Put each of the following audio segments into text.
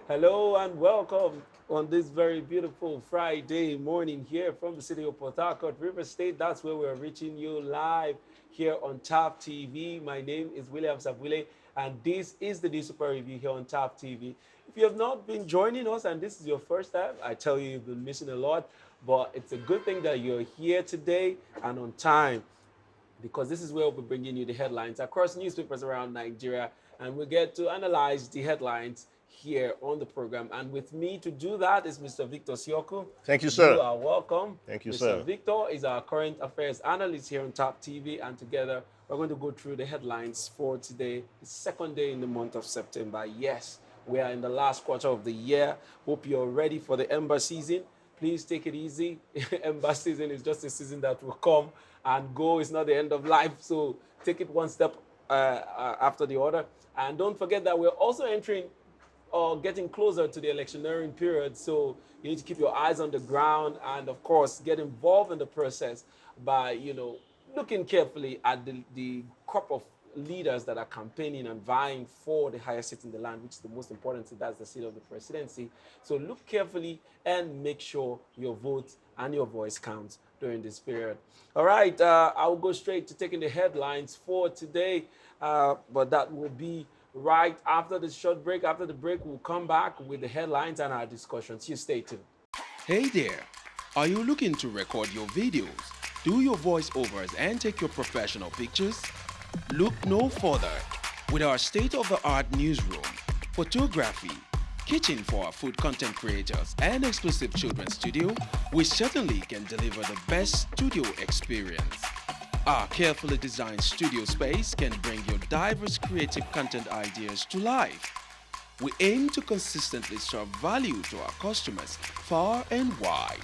Hello and welcome on this very beautiful Friday morning here from the city of Port Harcourt, River State. That's where we're reaching you live here on TAP TV. My name is William Sabwile, and this is the News Super Review here on TAP TV. If you have not been joining us and this is your first time, I tell you, you've been missing a lot, but it's a good thing that you're here today and on time because this is where we'll be bringing you the headlines across newspapers around Nigeria, and we get to analyze the headlines here on the program. And with me to do that is Mr. Victor Sioku. Thank you, You sir. are welcome. Thank you, Mr. sir. Victor is our current affairs analyst here on Top TV, and together we're going to go through the headlines for today, the second day in the month of September. Yes, we are in the last quarter of the year. Hope you're ready for the Ember season. Please take it easy. Ember season is just a season that will come and go. It's not the end of life. So take it one step after the other. And don't forget that we're also entering or getting closer to the electioneering period. So you need to keep your eyes on the ground and, of course, get involved in the process by, looking carefully at the crop of leaders that are campaigning and vying for the highest seat in the land, which is the most important seat, that's the seat of the presidency. So look carefully and make sure your vote and your voice counts during this period. All right, I'll go straight to taking the headlines for today, but that will be right after the short break. After the break, we'll come back with the headlines and our discussions. You stay tuned. Hey there! Are you looking to record your videos, do your voiceovers, and take your professional pictures? Look no further. With our state-of-the-art newsroom, photography, kitchen for our food content creators, and exclusive children's studio, we certainly can deliver the best studio experience. Our carefully designed studio space can bring your diverse creative content ideas to life. We aim to consistently serve value to our customers far and wide.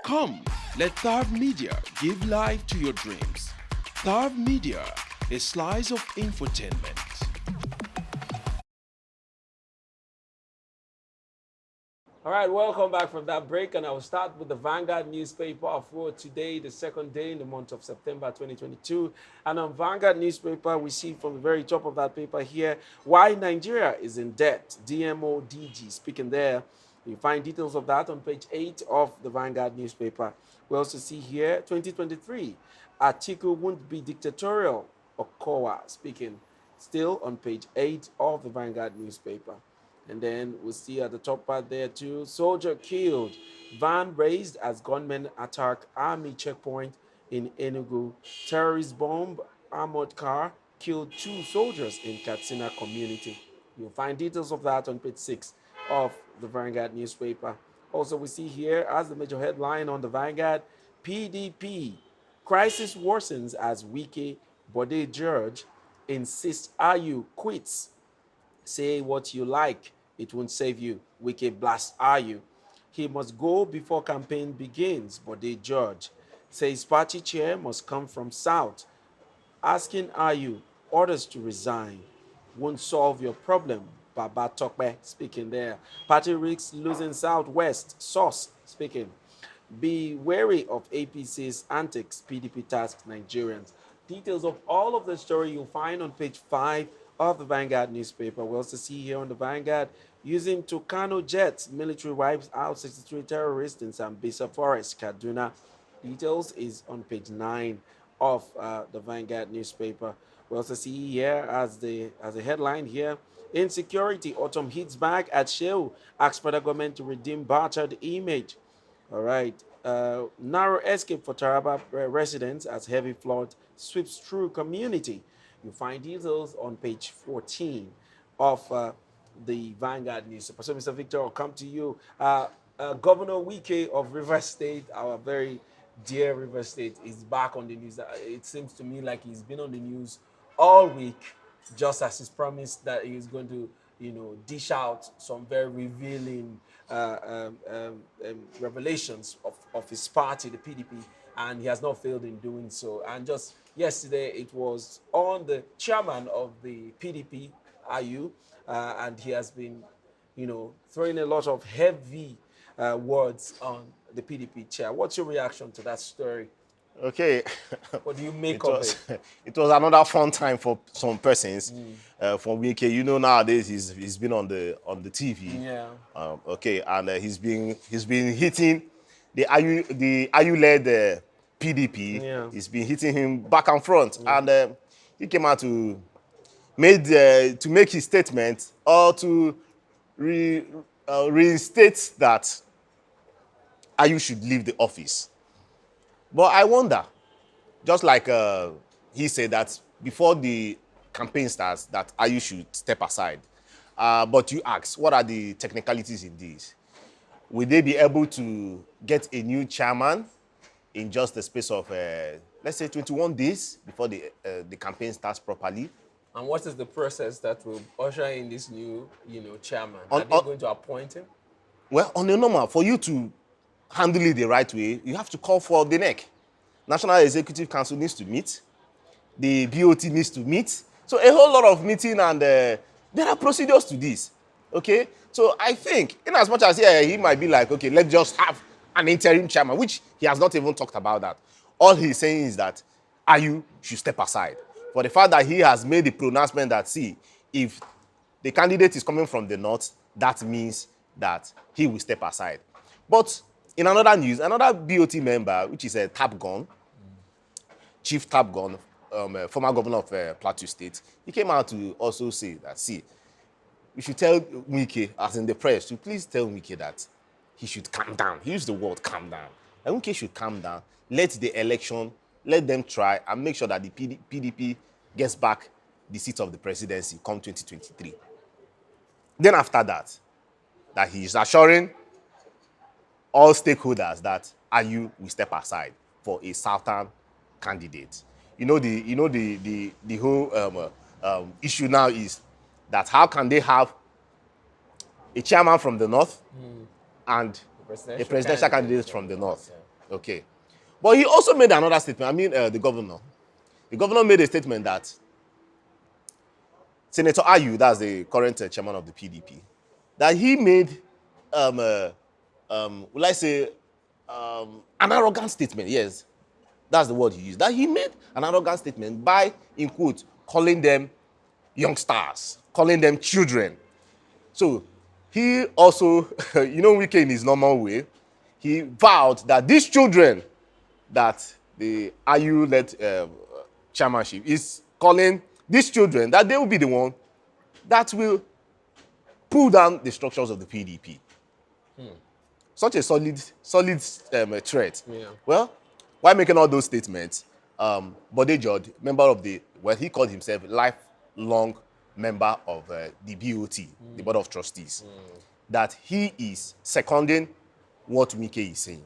Come, let Tharv Media give life to your dreams. Tharv Media, a slice of infotainment. All right, welcome back from that break, and I will start with the Vanguard newspaper for today, the second day in the month of September 2022. And on Vanguard newspaper, we see from the very top of that paper here, why Nigeria is in debt. DMODG speaking there. You find details of that on page 8 of the Vanguard newspaper. We also see here, 2023, Atiku won't be dictatorial. Okowa speaking, still on page 8 of the Vanguard newspaper. And then we'll see at the top part there too, soldier killed, van raised as gunmen attack army checkpoint in Enugu. Terrorist bomb, armored car, killed 2 soldiers in Katsina community. You'll find details of that on page 6 of the Vanguard newspaper. Also, we see here as the major headline on the Vanguard, PDP, crisis worsens as Wike Bode George insists Ayu quits. Say what you like, it won't save you. Wike blast Ayu. He must go before campaign begins, Bode George. Says party chair must come from South. Asking Ayu orders to resign won't solve your problem. Baba Tokbe speaking there. Party risks losing Southwest. Source speaking. Be wary of APC's antics, PDP tasks Nigerians. Details of all of the story you'll find on page 5 of the Vanguard newspaper. We also see here on the Vanguard, using Tucano jets, military wipes out 63 terrorists in Sambisa Forest, Kaduna. Details is on page 9 of the Vanguard newspaper. We also see here as a headline here, insecurity, autumn hits back at Sheu, asks federal government to redeem battered image. All right. Narrow escape for Taraba residents as heavy flood sweeps through community. You find details on page 14 of the Vanguard newspaper. So, Mr. Victor, I'll come to you. Governor Wike of River State, our very dear River State, is back on the news. It seems to me like he's been on the news all week, just as he's promised that he's going to, dish out some very revealing revelations of his party, the PDP, and he has not failed in doing so. And just yesterday, it was on the chairman of the PDP, Ayu, and he has been, throwing a lot of heavy words on the PDP chair. What's your reaction to that story? Okay. What do you make it of was it? it was another fun time for some persons. For Wike, nowadays he's been on the TV. Yeah. Okay, and he's been hitting the IU led PDP. Yeah. He's been hitting him back and front, Yeah. and he came out to make his statement or to reinstate that IU should leave the office. But I wonder, just like he said that before the campaign starts, that IU should step aside. But you ask, what are the technicalities in this? Will they be able to get a new chairman in just the space of, let's say, 21 days before the campaign starts properly? And what is the process that will usher in this new, chairman? On, Are they on, going to appoint him? well, on the normal, for you to handle it the right way, you have to call for the neck. National Executive Council needs to meet. The BOT needs to meet. So a whole lot of meeting, and there are procedures to this. Okay? So I think, in as much as he might be like, okay, let's just have an interim chairman, which he has not even talked about that. All he's saying is that IU should step aside. For the fact that he has made the pronouncement that, see, if the candidate is coming from the north, that means that he will step aside. But in another news, another BOT member, which is a Tapgon, Chief Tapgon, former governor of Plateau State, he came out to also say that, see, we should tell Wike, as in the press, to please tell Wike that he should calm down. He used the word calm down. And Wike should calm down, let the election, let them try, and make sure that the PDP gets back the seat of the presidency come 2023. Then after that he is assuring all stakeholders that IU will step aside for a southern candidate. The whole issue now is that how can they have a chairman from the north and a presidential candidate from the north? Yeah. Okay. But he also made another statement. The governor. The governor made a statement that Senator Ayu, that's the current chairman of the PDP, that he made, will I say, an arrogant statement. Yes, that's the word he used. That he made an arrogant statement by, in quote, calling them youngsters, calling them children. So he also, Wike in his normal way, he vowed that these children that the IU-led chairmanship is calling these children, that they will be the one that will pull down the structures of the PDP. Such a solid threat. Yeah. Well, while making all those statements, Bode George, member of he called himself lifelong member of the BOT, the Board of Trustees, that he is seconding what Wike is saying,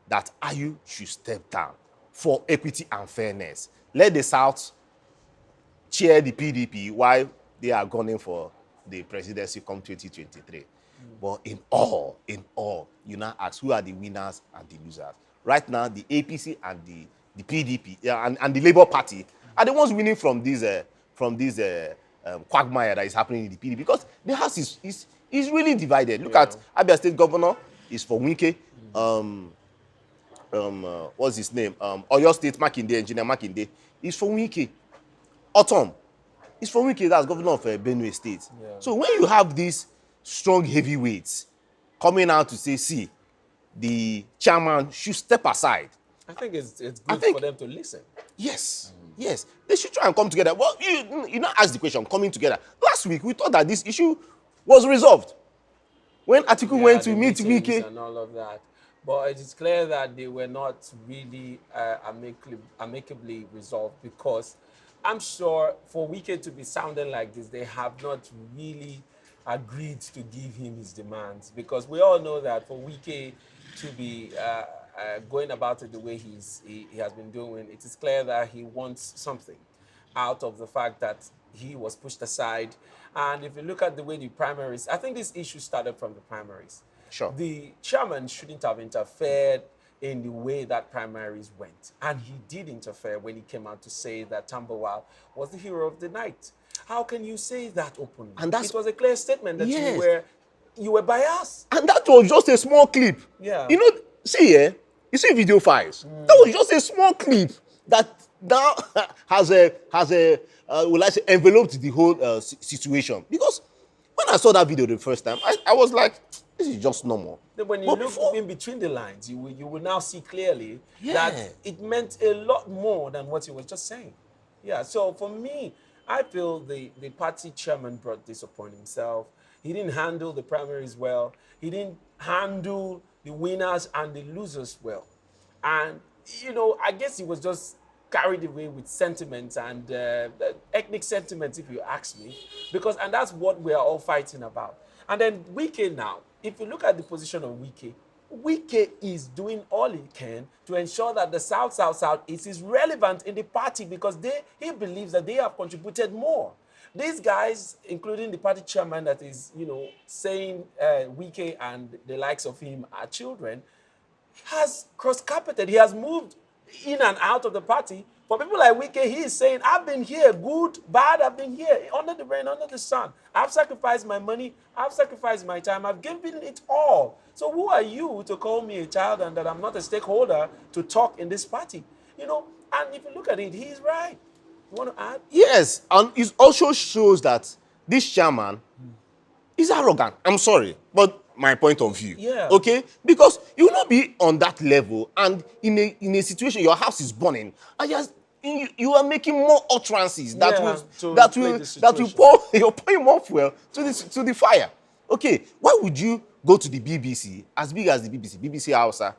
that IU should step down for equity and fairness. Let the South cheer the PDP while they are gunning for the presidency come 2023. But in all, you now ask who are the winners and the losers. Right now, the APC and the PDP and the Labour Party are the ones winning from this quagmire that is happening in the PDP, because the house is really divided. Look at Abia State Governor is for Wike. What's his name? Oyo State Engineer Makinde is for Wike. Autumn is for Wike, that's governor of Benue State. Yeah. So when you have these strong heavyweights coming out to say, see, the chairman should step aside, I think it's good for them to listen. Yes, yes. They should try and come together. Well, you now ask the question, coming together. Last week, we thought that this issue was resolved. When Atiku went to meet Wike and all of that. But it is clear that they were not really amicably resolved, because I'm sure for Wike to be sounding like this, they have not really agreed to give him his demands, because we all know that for Wike to be going about it the way he has been doing, it is clear that he wants something out of the fact that he was pushed aside. And if you look at the way the primaries, I think this issue started from the primaries. Sure. The chairman shouldn't have interfered in the way that primaries went. And he did interfere when he came out to say that Tambawal was the hero of the night. How can you say that openly? And it was a clear statement that you were biased. And that was just a small clip. Yeah. See, You see video files. That was just a small clip that now has a will I say enveloped the whole situation. Because when I saw that video the first time, I was like, this is just normal. Then when you But look before, in between the lines, you will now see clearly Yeah. that it meant a lot more than what he was just saying. Yeah, so for me, I feel the party chairman brought this upon himself. He didn't handle the primaries well. He didn't handle the winners and the losers well. And, I guess he was just carried away with sentiments and ethnic sentiments, if you ask me. And that's what we are all fighting about. And then Wike now, if you look at the position of Wike is doing all he can to ensure that the South is relevant in the party because he believes that they have contributed more. These guys, including the party chairman that is, saying Wike and the likes of him are children, has cross-carpeted. He has moved in and out of the party. For people like Wike, he is saying, I've been here, good, bad, I've been here, under the rain, under the sun. I've sacrificed my money, I've sacrificed my time, I've given it all. So who are you to call me a child and that I'm not a stakeholder to talk in this party? And if you look at it, he's right. You want to add? yes, and it also shows that this chairman is arrogant. I'm sorry, but my point of view. Yeah. Okay? Because you will not be on that level and in a situation your house is burning and you are making more utterances that Yeah, will to that inflate will the that will situation. you're pouring more fuel to the fire. Okay, why would you go to the BBC, as big as the BBC Hausa,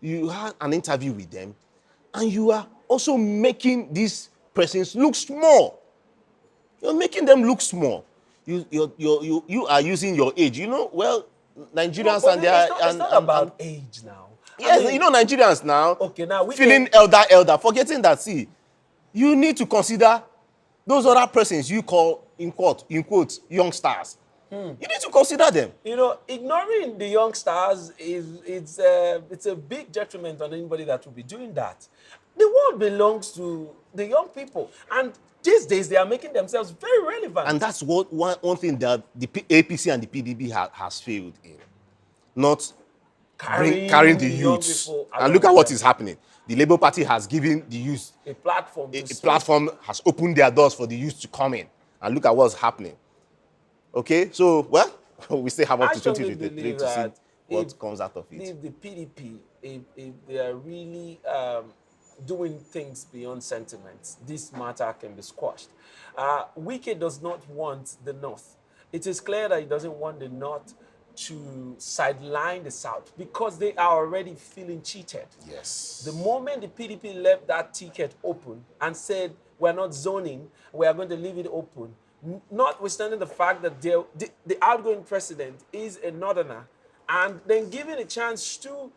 you had an interview with them, and you are also making these persons look small? You're making them look small. You are using your age. Well, Nigerians But and their it's not about age now. yes, I mean, Nigerians now. Okay, now we feeling elder, forgetting that. See, you need to consider those other persons you call in quote youngsters. You need to consider them. ignoring the youngsters it's a big detriment on anybody that will be doing that. The world belongs to the young people, and these days they are making themselves very relevant. And that's one thing that the APC and the PDP has failed in. Not carrying the young youths. people And look at along what them. is happening. The Labour Party has given the youth A platform. a To speak. platform, has opened their doors for the youth to come in. And look at what's happening. Okay, so, well, we still have up I to strongly 2023 believe to see that what comes out of it. if the PDP, if they are really doing things beyond sentiments, this matter can be squashed. Wike does not want the North. It is clear that he doesn't want the North to sideline the South because they are already feeling cheated. Yes. The moment the PDP left that ticket open and said, we're not zoning, we are going to leave it open, notwithstanding the fact that the outgoing president is a northerner, and then giving a chance to,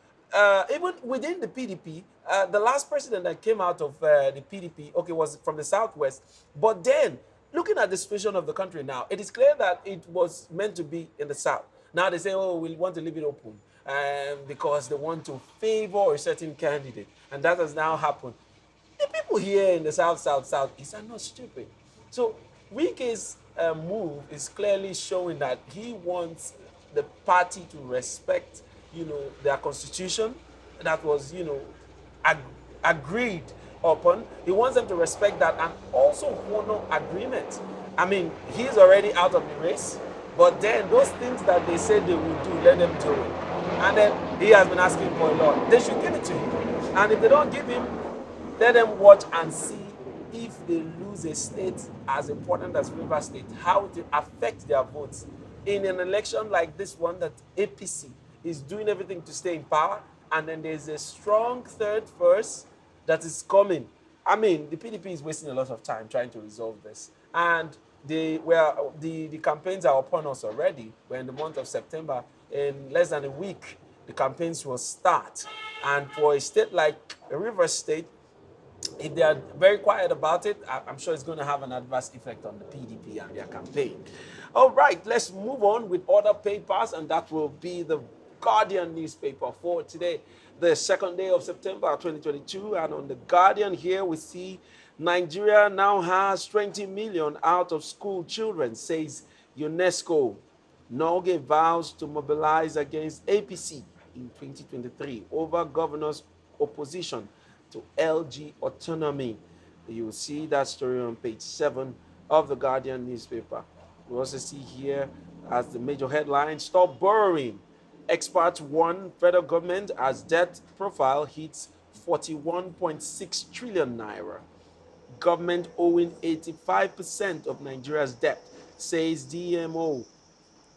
even within the PDP, the last president that came out of the PDP, was from the Southwest. But then, looking at the situation of the country now, it is clear that it was meant to be in the South. Now they say, we want to leave it open because they want to favor a certain candidate. And that has now happened. The people here in the Southeast are not stupid. So Wike's move is clearly showing that he wants the party to respect, their constitution that was, agreed upon. He wants them to respect that and also honor agreement. I mean, he's already out of the race, but then those things that they said they would do, let them do it. And then he has been asking for a lot. They should give it to him. And if they don't give him, let them watch and see if they lose a state as important as River State, how it affects their votes in an election like this one that APC is doing everything to stay in power, and then there's a strong third force that is coming. I mean, the PDP is wasting a lot of time trying to resolve this, and the campaigns are upon us already. We're in the month of September. In less than a week, the campaigns will start, and for a state like River State, if they are very quiet about it, I'm sure it's going to have an adverse effect on the PDP and their campaign. All right, let's move on with other papers, and that will be the Guardian newspaper for today, the second day of September 2022. And on the Guardian here, we see Nigeria now has 20 million out of school children, says UNESCO. Norge vows to mobilize against APC in 2023 over governors' opposition to LG autonomy. You will see that story on page 7 of the Guardian newspaper. We also see here as the major headline, stop borrowing. Experts warn federal government as debt profile hits 41.6 trillion naira. Government owing 85% of Nigeria's debt, says DMO.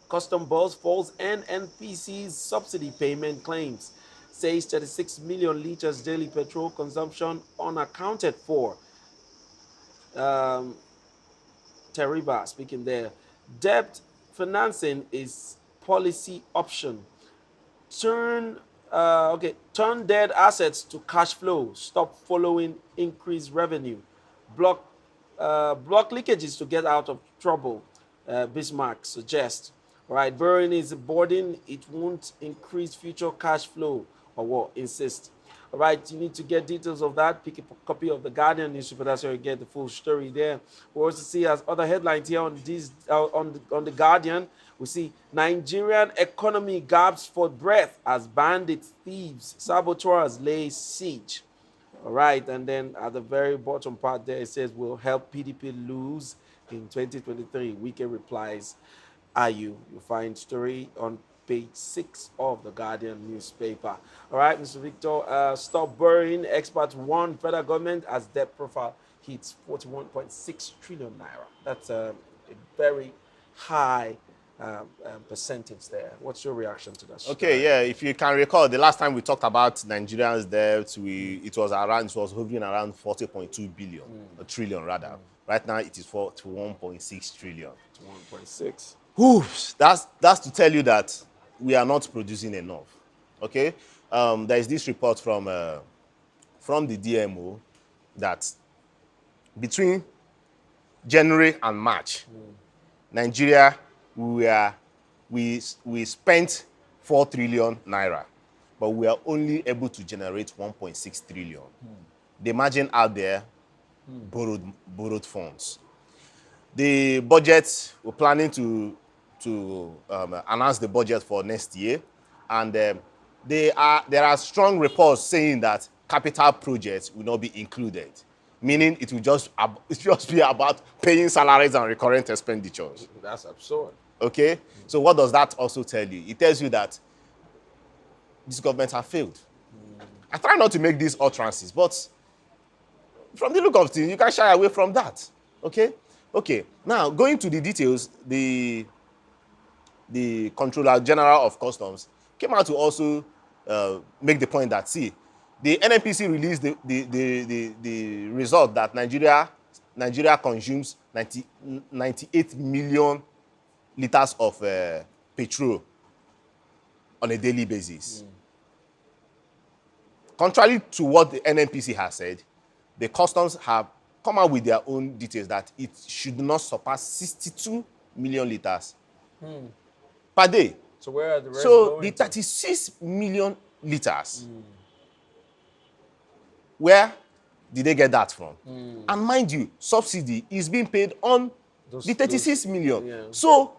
Custom Bulls falls NNPC's subsidy payment claims, says 36 million liters daily petrol consumption unaccounted for. Teriba speaking there. Debt financing is policy option. Turn dead assets to cash flow. Stop following increased revenue. Block leakages to get out of trouble. Bismarck suggests. All right, borrowing is a burden. It won't increase future cash flow, or what? Insist. All right, you need to get details of that. Pick a copy of the Guardian newspaper. That's where you get the full story there. We also see as other headlines here on the Guardian. We see Nigerian economy gaps for breath as bandits, thieves, saboteurs lay siege. All right, and then at the very bottom part there, it says, will help PDP lose in 2023. Wike replies, are you? You'll find story on page 6 of the Guardian newspaper. All right, Mr. Victor, stop borrowing. Experts warn federal government as debt profile hits 41.6 trillion naira. That's a very high percentage there. What's your reaction to that? Okay, yeah. If you can recall, the last time we talked about Nigerians' debt, it was hovering around 40.2 billion, a trillion rather. Right now, it is for 1.6 trillion. 1.6. Oof, that's to tell you that we are not producing enough. Okay, there is this report from the DMO that between January and March, Nigeria we spent 4 trillion naira, but we are only able to generate 1.6 trillion. The margin out there, borrowed funds. The budget, we're planning to announce the budget for next year, and there are strong reports saying that capital projects will not be included, meaning it will just be about paying salaries and recurrent expenditures. That's absurd. Okay, so what does that also tell you? It tells you that this government have failed. I try not to make these utterances, but from the look of things, you can't shy away from that. Okay. Now going to the details, the Controller General of Customs came out to also make the point that, see, the NNPC released the result that Nigeria consumes 98 million liters of petrol on a daily basis. Contrary to what the NNPC has said, the customs have come out with their own details that it should not surpass 62 million liters per day. So where are the rest So going the to? 36 million liters, where did they get that from? And mind you, subsidy is being paid on the 36 million. Yeah. So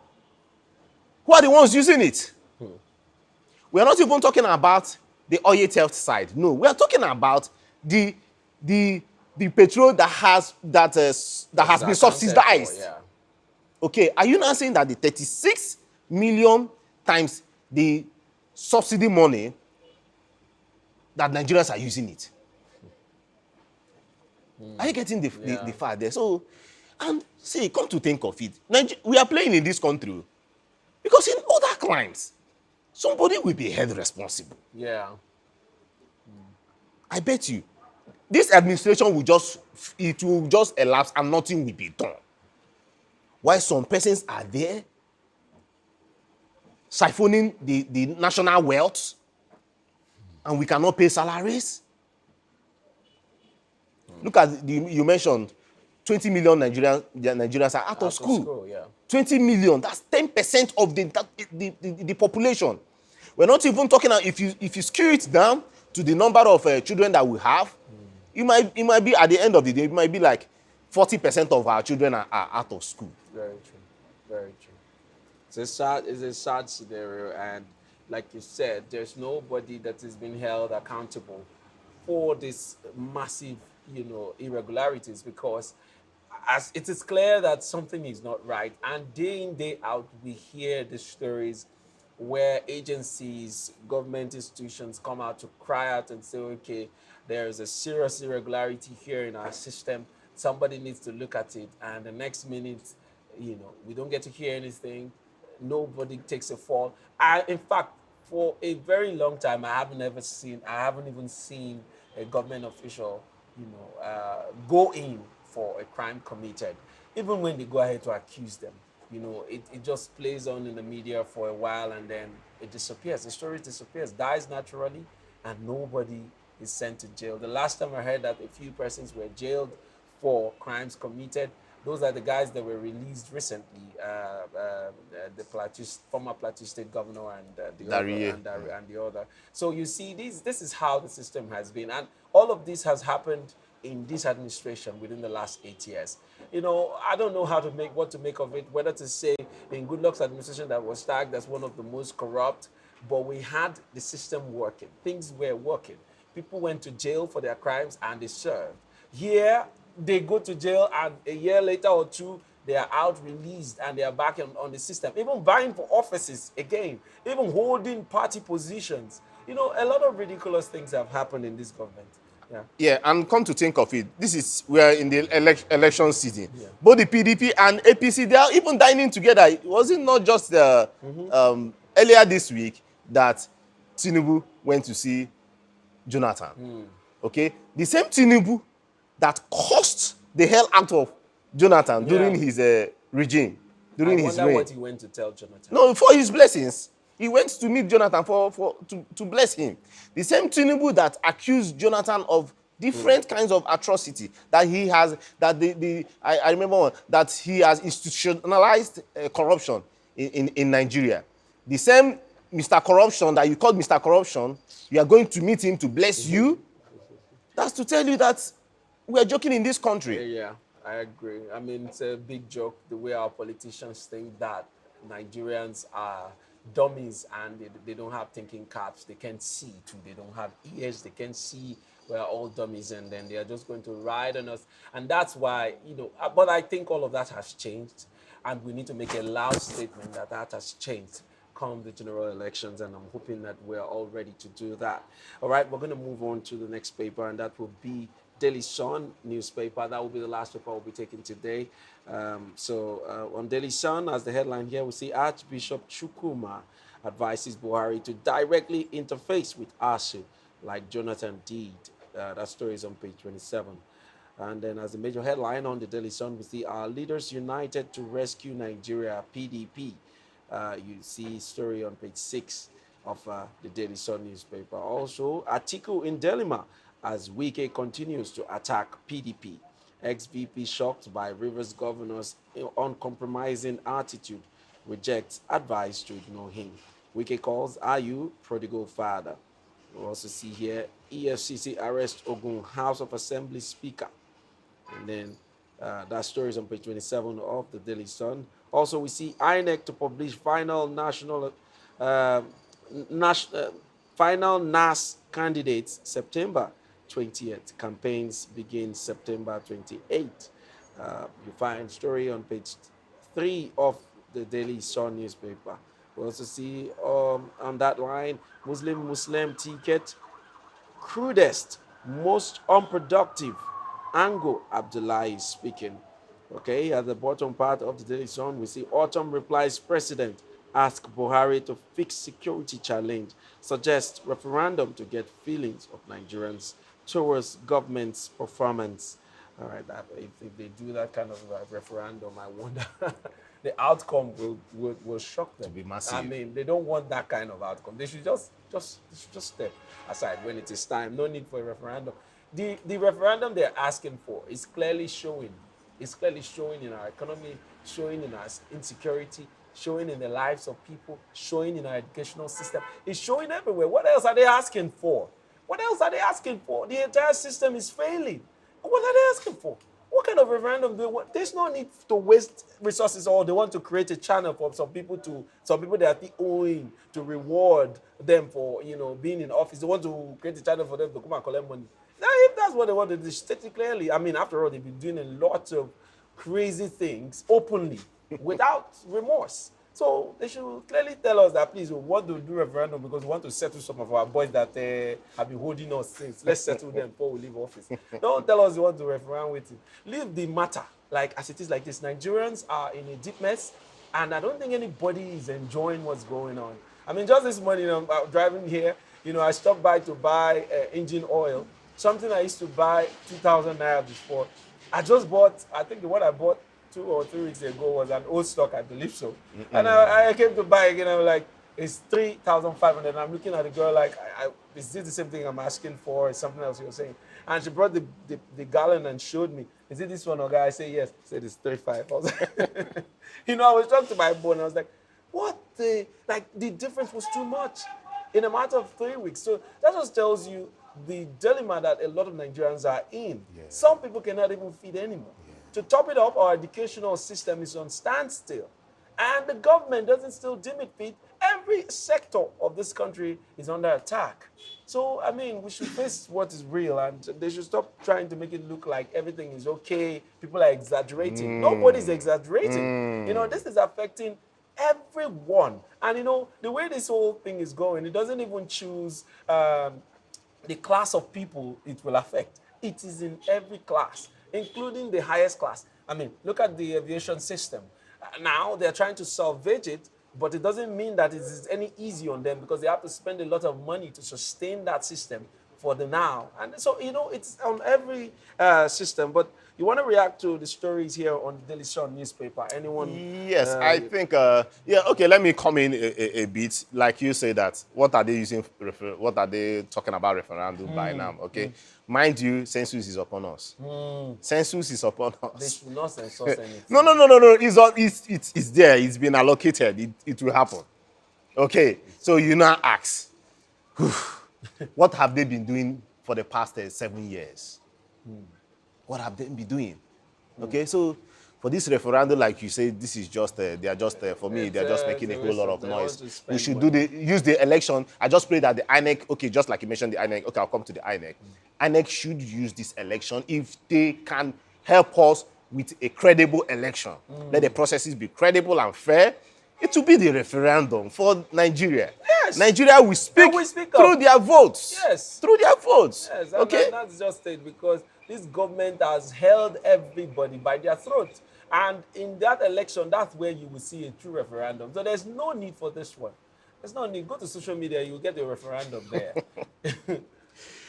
who are the ones using it? We are not even talking about the oil theft side. No, we are talking about the petrol that has been subsidized. Yeah. Okay, are you now saying that the 36 million times the subsidy money that Nigerians are using it? Are you getting the fact there? So, and see, come to think of it, we are playing in this country because in other crimes, somebody will be held responsible. Yeah. I bet you, this administration will just elapse and nothing will be done. While some persons are there siphoning the national wealth, and we cannot pay salaries. Look at you mentioned 20 million Nigerians are out of school. Yeah. 20 million, that's 10% of the population. We're not even talking about if you skew it down to the number of children that we have, it might be at the end of the day, it might be like 40% of our children are out of school. Very true. Very true. It's a sad scenario, and like you said, there's nobody that is being held accountable for this massive, irregularities, because as it is clear that something is not right, and day in day out we hear the stories where agencies, government institutions come out to cry out and say, okay, there is a serious irregularity here in our system. Somebody needs to look at it. And the next minute, we don't get to hear anything. Nobody takes a fall. In fact, for a very long time, I haven't even seen a government official, go in for a crime committed, even when they go ahead to accuse them. It just plays on in the media for a while and then it disappears. The story disappears, dies naturally, and nobody is sent to jail. The last time I heard that a few persons were jailed for crimes committed, those are the guys that were released recently. The former Plateau State governor and Darie. and the other. So you see, this is how the system has been, and all of this has happened in this administration within the last 8 years. I don't know what to make of it, whether to say in Goodluck's administration that was tagged as one of the most corrupt, but we had the system working. Things were working. People went to jail for their crimes and they served. Here, they go to jail and a year later or two, they are out released and they are back on the system, even vying for offices again, even holding party positions. A lot of ridiculous things have happened in this government. Yeah. Yeah, and come to think of it, we are in the election season. Yeah. Both the PDP and APC, they are even dining together. Was it not just earlier this week that Tinubu went to see Jonathan? Okay, the same Tinubu that cost the hell out of Jonathan during his regime, during his reign. I wonder what he went to tell Jonathan. No, for his blessings. He went to meet Jonathan to bless him. The same Tinubu that accused Jonathan of different kinds of atrocity that he has, I remember one, that he has institutionalized corruption in Nigeria. The same Mr. Corruption that you called Mr. Corruption, you are going to meet him to bless you. That's to tell you that we are joking in this country. Yeah, I agree. I mean, it's a big joke the way our politicians think that Nigerians are dummies and they don't have thinking caps. They can't see too. They don't have ears. They can't see. We're all dummies, and then they are just going to ride on us. And that's why, but I think all of that has changed, and we need to make a loud statement that has changed come the general elections, and I'm hoping that we're all ready to do that. All right, we're going to move on to the next paper, and that will be Daily Sun newspaper. That will be the last paper we'll be taking today. On Daily Sun, as the headline here, we see Archbishop Chukwuma advises Buhari to directly interface with ASU like Jonathan did. That story is on page 27. And then as the major headline on the Daily Sun, we see our leaders united to rescue Nigeria, PDP. You see story on page 6 of the Daily Sun newspaper. Also, article in Delima as Wike continues to attack PDP. Ex-VP shocked by Rivers governor's uncompromising attitude, rejects advice to ignore him. Wike calls Ayu prodigal father. We also see here EFCC arrest Ogun House of Assembly Speaker. And then that story is on page 27 of the Daily Sun. Also, we see INEC to publish final final NAS candidates September 20th. Campaigns begin September 28th. You find story on page 3 of the Daily Sun newspaper. We also see on that line, Muslim ticket, crudest, most unproductive. Ango Abdullahi is speaking. Okay, at the bottom part of the Daily Sun, we see Autumn replies President ask Buhari to fix security challenge, suggest referendum to get feelings of Nigerians towards government's performance. All right, if they do that kind of referendum, I wonder the outcome will shock them. To be massive. I mean, they don't want that kind of outcome. They should just step aside when it is time. No need for a referendum. The referendum they're asking for is clearly showing. It's clearly showing in our economy, showing in our insecurity, showing in the lives of people, showing in our educational system. It's showing everywhere. What else are they asking for? What else are they asking for? The entire system is failing. What are they asking for? What kind of referendum do they want? There's no need to waste resources, or they want to create a channel for some people that are owing to reward them for being in office. They want to create a channel for them to come and collect money. Now, if that's what they want, they state it clearly. I mean, after all, they've been doing a lot of crazy things openly without remorse. So they should clearly tell us that, please, we want to do referendum because we want to settle some of our boys that have been holding us since. Let's settle them before we leave office. Don't tell us you want to referendum with it. Leave the matter like as it is like this. Nigerians are in a deep mess, and I don't think anybody is enjoying what's going on. I mean, just this morning, I'm driving here. I stopped by to buy engine oil, something I used to buy 2,000 naira before. I just bought, I think the one I bought 2 or 3 weeks ago was an old stock, I believe so. And I came to buy again. I'm like, it's 3,500. I'm looking at the girl like, is this the same thing I'm asking for? Is something else you're saying? And she brought the gallon and showed me. Is it this one, or guy? I say yes. She said it's 3,500. I was like, I was talking to my bone. I was like, what the difference was too much in a matter of 3 weeks. So that just tells you the dilemma that a lot of Nigerians are in. Yeah. Some people cannot even feed anymore. Yeah. To top it up, our educational system is on standstill. And the government doesn't still deem it fit. Every sector of this country is under attack. So, I mean, we should face what is real, and they should stop trying to make it look like everything is okay. People are exaggerating. Nobody's exaggerating. This is affecting everyone. And, the way this whole thing is going, it doesn't even choose the class of people it will affect. It is in every class, including the highest class. I mean, look at the aviation system. Now they're trying to salvage it, but it doesn't mean that it is any easy on them because they have to spend a lot of money to sustain that system for the now. And so, it's on every system. But you want to react to the stories here on the Daily Sun newspaper? Anyone? Yes, I think, okay, let me come in a bit. Like you say that, what are they talking about referendum by now? Okay, mind you, census is upon us. Census is upon us. They should not censor anything. No. It's there. It's been allocated. It will happen. Okay, so you now ask, what have they been doing for the past 7 years? What have they been doing? Okay, so for this referendum, like you say, this is just, they are just, for me, they are just making a whole lot of noise. We should use the election. I just pray that the INEC, okay, just like you mentioned the INEC, okay, I'll come to the INEC. INEC should use this election if they can help us with a credible election. Let the processes be credible and fair. It will be the referendum for Nigeria. Yes. Nigeria will speak through their votes. Yes. Through their votes. Yes. Okay. And that's just it, because this government has held everybody by their throat. And in that election, that's where you will see a true referendum. So there's no need for this one. There's no need. Go to social media, you'll get a referendum there.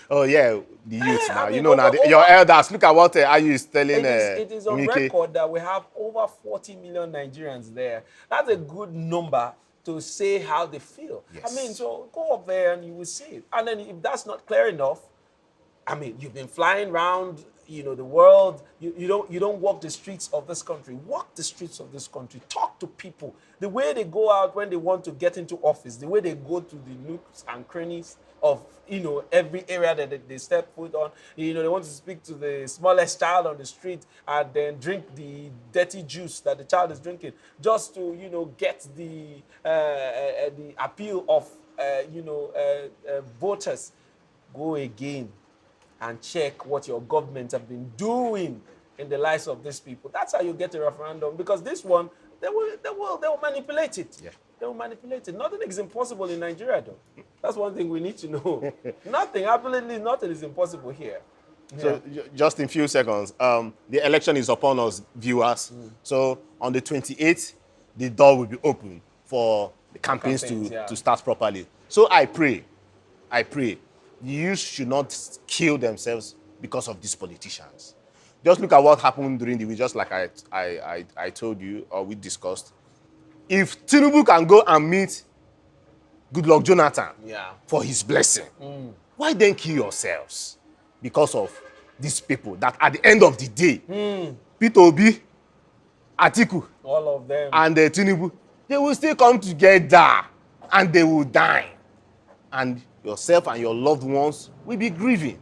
Oh, yeah, the youth now. Your elders, look at what Ayu is telling. It is on Mike. record that we have over 40 million Nigerians there. That's a good number to say how they feel. Yes. I mean, so go up there and you will see it. And then if that's not clear enough, I mean, you've been flying around, the world. You don't walk the streets of this country. Walk the streets of this country. Talk to people. The way they go out when they want to get into office, the way they go to the nooks and crannies of every area that they step foot on. They want to speak to the smallest child on the street and then drink the dirty juice that the child is drinking, just to get the appeal of voters. Go again and check what your government have been doing in the lives of these people. That's how you get a referendum, because this one, they will manipulate it. Yeah. They will manipulate it. Nothing is impossible in Nigeria, though. That's one thing we need to know. Nothing, absolutely nothing is impossible here. So just in a few seconds, the election is upon us, viewers. So on the 28th, the door will be open for the campaigns to start properly. So I pray, the youth should not kill themselves because of these politicians. Just look at what happened during the week, just like I told you, or we discussed. If Tinubu can go and meet Goodluck Jonathan for his blessing, why then kill yourselves because of these people that at the end of the day, Peter Obi, Atiku, all of them, and Tinubu, they will still come together and they will die. And yourself and your loved ones will be grieving.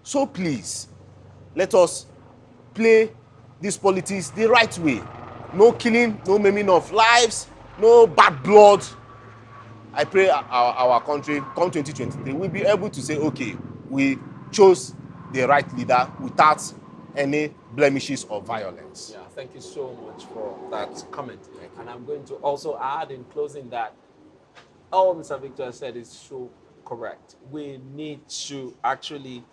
So please, let us play this politics the right way. No killing, no maiming of lives, no bad blood. I pray our country, come 2023, we'll be able to say, okay, we chose the right leader without any blemishes or violence. Yeah, thank you so much for that comment. And I'm going to also add in closing that all Mr. Victor said is so correct. We need to actually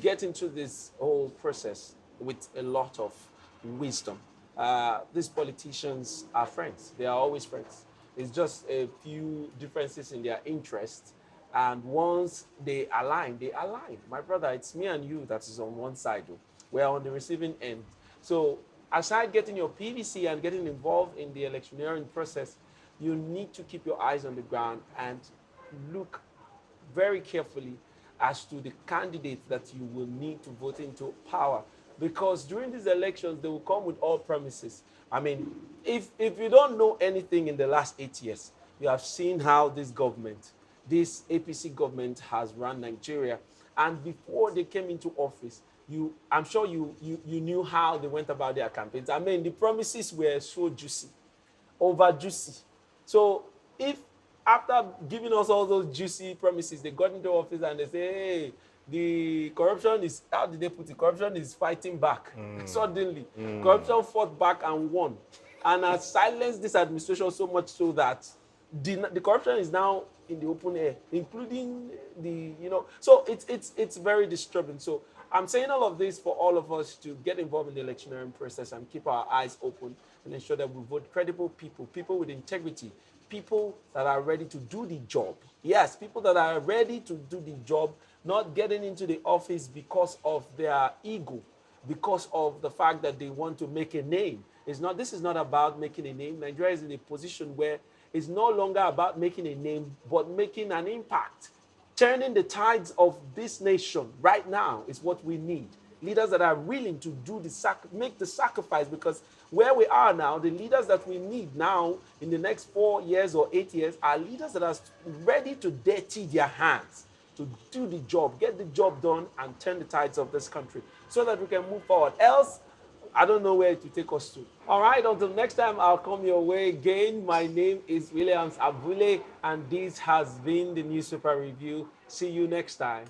get into this whole process with a lot of wisdom. These politicians are friends. They are always friends. It's just a few differences in their interests. And once they align, they align. My brother, it's me and you that is on one side. We're on the receiving end. So aside getting your PVC and getting involved in the electioneering process, you need to keep your eyes on the ground and look very carefully as to the candidates that you will need to vote into power. Because during these elections, they will come with all promises. I mean, if you don't know anything in the last 8 years, you have seen how this government, this APC government has run Nigeria. And before they came into office, I'm sure you knew how they went about their campaigns. I mean, the promises were so juicy, over juicy. So if after giving us all those juicy promises, they got into office and they say, hey, the corruption is, how did they put it? Corruption is fighting back. Suddenly, corruption fought back and won. And has silenced this administration so much so that the corruption is now in the open air, including so it's very disturbing. So I'm saying all of this for all of us to get involved in the electioneering process and keep our eyes open and ensure that we vote credible people, people with integrity, people that are ready to do the job. Yes, people that are ready to do the job, not getting into the office because of their ego, because of the fact that they want to make a name. This is not about making a name. Nigeria is in a position where it's no longer about making a name, but making an impact. Turning the tides of this nation right now is what we need. Leaders that are willing to make the sacrifice, because where we are now, the leaders that we need now in the next 4 years or 8 years are leaders that are ready to dirty their hands, to do the job, get the job done, and turn the tides of this country so that we can move forward. Else, I don't know where to take us to. All right, until next time, I'll come your way again. My name is Williams Abule, and this has been the Newspaper Review. See you next time.